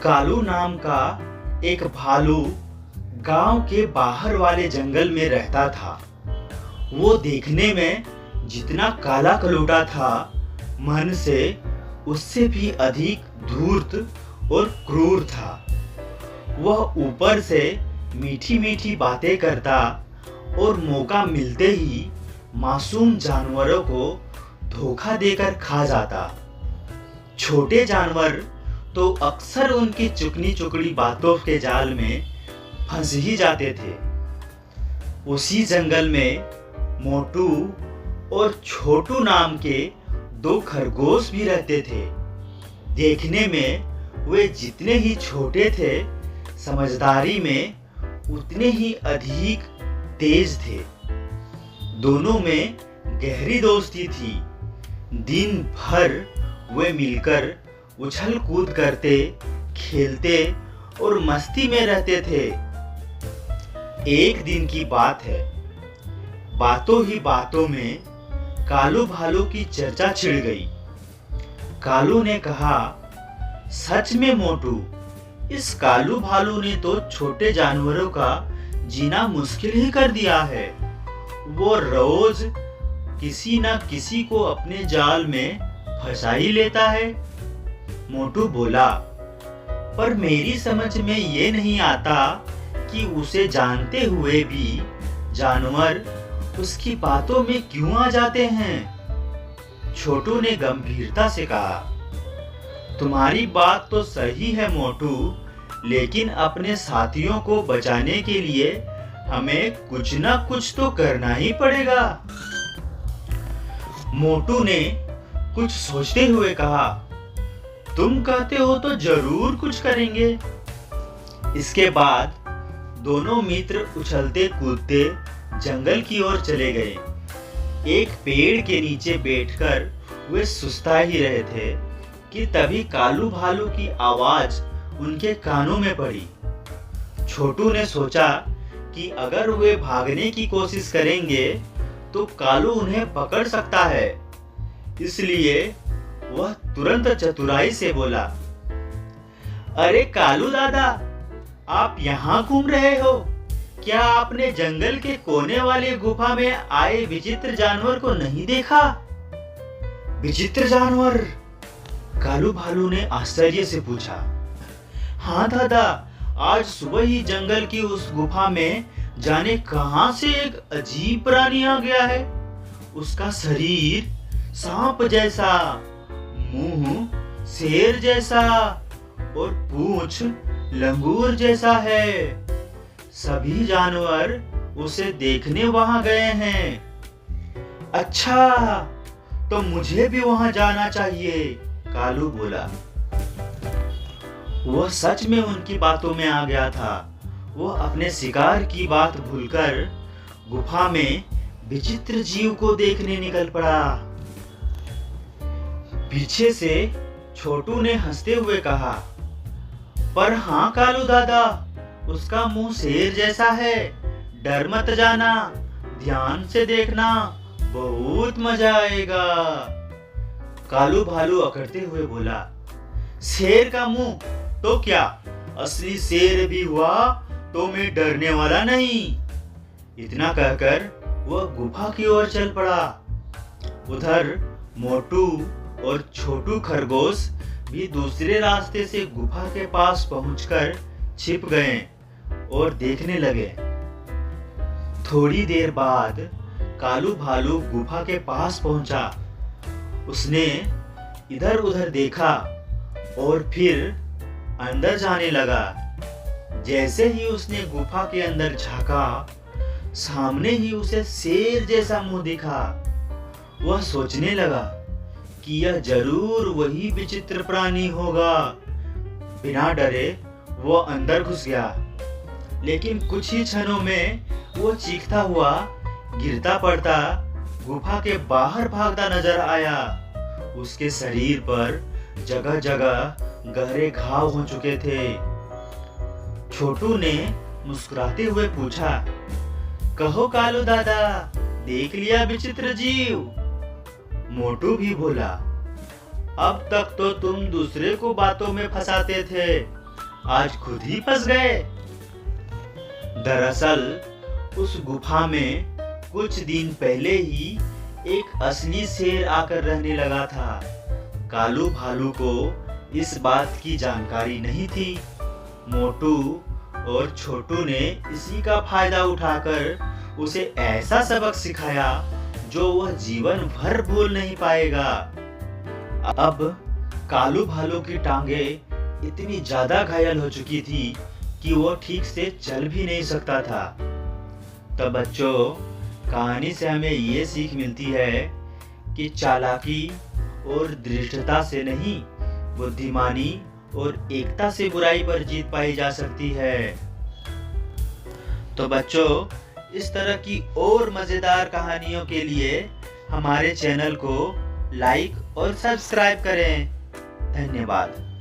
कालू नाम का एक भालू गांव के बाहर वाले जंगल में रहता था। वो देखने में जितना काला कलूटा था, मन से उससे भी अधिक धूर्त और क्रूर था। वह ऊपर से मीठी मीठी बातें करता और मौका मिलते ही मासूम जानवरों को धोखा देकर खा जाता। छोटे जानवर तो अक्सर उनकी चुकनी चुकड़ी बातों के जाल में फंस ही जाते थे। उसी जंगल में मोटू और छोटू नाम के दो खरगोश भी रहते थे। देखने में वे जितने ही छोटे थे, समझदारी में उतने ही अधिक तेज थे। दोनों में गहरी दोस्ती थी। दिन भर वे मिलकर उछल कूद करते, खेलते और मस्ती में रहते थे। एक दिन की बात है, बातों ही बातों में कालू भालू की चर्चा छिड़ गई। कालू ने कहा, सच में मोटू, इस कालू भालू ने तो छोटे जानवरों का जीना मुश्किल ही कर दिया है। वो रोज किसी न किसी को अपने जाल में फंसा ही लेता है। मोटू बोला, पर मेरी समझ में ये नहीं आता कि उसे जानते हुए भी जानवर उसकी बातों में क्यों आ जाते हैं। छोटू ने गंभीरता से कहा, तुम्हारी बात तो सही है मोटू, लेकिन अपने साथियों को बचाने के लिए हमें कुछ ना कुछ तो करना ही पड़ेगा। मोटू ने कुछ सोचते हुए कहा, तुम कहते हो तो जरूर कुछ करेंगे। इसके बाद दोनों मित्र उछलते कूदते जंगल की ओर चले गए। एक पेड़ के नीचे बैठकर वे सुस्ता ही रहे थे कि तभी कालू भालू की आवाज उनके कानों में पड़ी। छोटू ने सोचा कि अगर वे भागने की कोशिश करेंगे तो कालू उन्हें पकड़ सकता है। इसलिए वह तुरंत चतुराई से बोला, अरे कालू दादा, आप यहाँ घूम रहे हो? क्या आपने जंगल के कोने वाले गुफा में आए विचित्र जानवर को नहीं देखा? विचित्र जानवर? कालू भालू ने आश्चर्य से पूछा। हाँ दादा, आज सुबह ही जंगल की उस गुफा में जाने कहां से एक अजीब प्राणी आ गया है। उसका शरीर सांप जैसा, मुंह शेर जैसा और पूंछ लंगूर जैसा है। सभी जानवर उसे देखने वहां गए हैं। अच्छा, तो मुझे भी वहां जाना चाहिए, कालू बोला। वह सच में उनकी बातों में आ गया था। वह अपने शिकार की बात भूलकर गुफा में विचित्र जीव को देखने निकल पड़ा। पीछे से छोटू ने हंसते हुए कहा, पर हाँ कालू दादा, उसका मुंह शेर जैसा है। डर मत जाना, ध्यान से देखना, बहुत मजा आएगा। कालू भालू अकड़ते हुए बोला, शेर का मुंह तो क्या, असली शेर भी हुआ तो मैं डरने वाला नहीं। इतना कहकर वह गुफा की ओर चल पड़ा। उधर मोटू और छोटू खरगोश भी दूसरे रास्ते से गुफा के पास पहुंचकर छिप गए और देखने लगे। थोड़ी देर बाद कालू भालू गुफा के पास पहुंचा। उसने इधर उधर देखा और फिर अंदर जाने लगा। जैसे ही उसने गुफा के अंदर झांका, सामने ही उसे शेर जैसा मुंह दिखा। वह सोचने लगा कि यह जरूर वही विचित्र प्राणी होगा। बिना डरे वो अंदर घुस गया, लेकिन कुछ ही क्षणों में वो चीखता हुआ, गिरता पड़ता गुफा के बाहर भागता नजर आया। उसके शरीर पर जगह जगह गहरे घाव हो चुके थे। छोटू ने मुस्कुराते हुए पूछा, कहो कालू दादा, देख लिया विचित्र जीव? मोटू भी बोला, अब तक तो तुम दूसरे को बातों में फंसाते थे, आज खुद ही फंस गए। दरअसल उस गुफा में कुछ दिन पहले ही एक असली शेर आकर रहने लगा था। कालू भालू को इस बात की जानकारी नहीं थी। मोटू और छोटू ने इसी का फायदा उठाकर उसे ऐसा सबक सिखाया जो वह जीवन भर भूल नहीं पाएगा। अब कालू भालू की टांगें इतनी ज्यादा घायल हो चुकी थी कि वो ठीक से चल भी नहीं सकता था। तो बच्चों, कहानी से हमें ये सीख मिलती है कि चालाकी और दृढ़ता से नहीं, बुद्धिमानी और एकता से बुराई पर जीत पाई जा सकती है। तो बच्चों, इस तरह की और मजेदार कहानियों के लिए हमारे चैनल को लाइक और सब्सक्राइब करें। धन्यवाद।